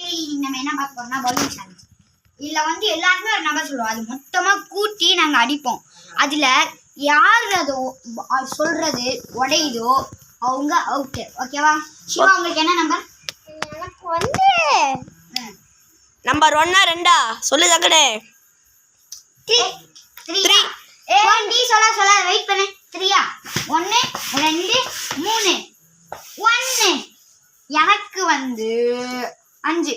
வந்து நம்ம என்ன பார்க்க போறோம்னா பலூன் சேலஞ்ச். இதுல வந்து எல்லாருமே ஒரு நம்பர் சொல்லுவோம், அது மொத்தமா கூட்டி நாங்க அடிப்போம். அதுல யார் அது சொல்றது உடையுதோ அவங்க அவுட். ஓகேவா? சிவா உங்களுக்கு என்ன நம்பர்? எனக்கு வந்து நம்பர் 1 2 சொல்லு தக்கடே. 3. நீ சொல்ல வெயிட் பண்ணு. 3 1 2 3 1. எனக்கு வந்து 5.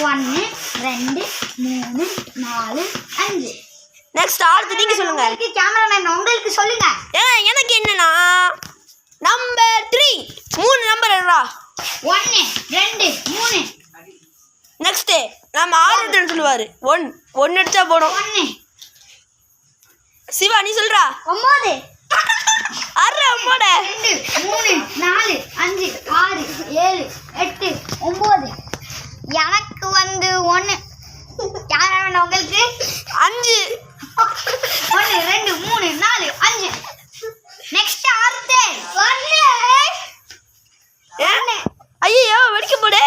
1 2 3 4 5. நெக்ஸ்ட் அடுத்து நீங்க சொல்லுங்க. கேமராமேன் உங்களுக்கு சொல்லுங்க. எனக்கு என்னன்னா நம்பர் 3 3 நம்பர் என்னடா? 1 2 3. நெக்ஸ்ட் நம்ம 6 எடுத்து சொல்லுவாரு. 1 எடுத்தா போடும். 1 சிவா நீ சொல்றா. 9. அரை 9 2 3 4 5 6 7 8 9. எனக்கு வந்து 1. கேமராமேன் உங்களுக்கு 5 1 2 3 4 5. நெக்ஸ்ட் அடுத்து 1. ஐயோ வெடிக்க போடு.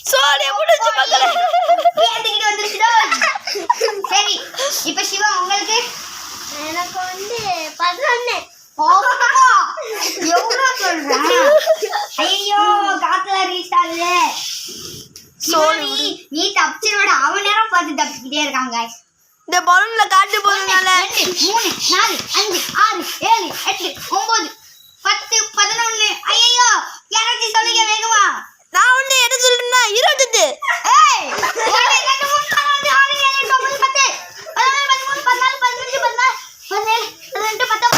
சோனே முடிஞ்சு மக்களே. ஏந்திக்கிட்டு வந்துருச்சுடா. சரி இப்போ சிவா உங்களுக்கு? எனக்கு வந்து 11. எவ்வளோ சொல்றேன்? ஐயோ காத்துல ரீச் ஆகுது. நீ தப்பிச்சிருவட. அவன் நேரம் பார்த்து தப்பிக்கிட்டே இருக்காங்க. இந்த பலூன்ல காட்டு போறதுனால 3 4 5 6 7 8 9 10 11. ஐயோ யாராச்சும் சொல்லுங்க வேகமா. நான் வந்து என்ன சொல்றேன்னா 28. ஏய் 1 2 3 4 5 6 7 8 9 10 11 13 14 15 16 17 18 19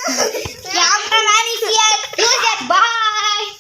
20.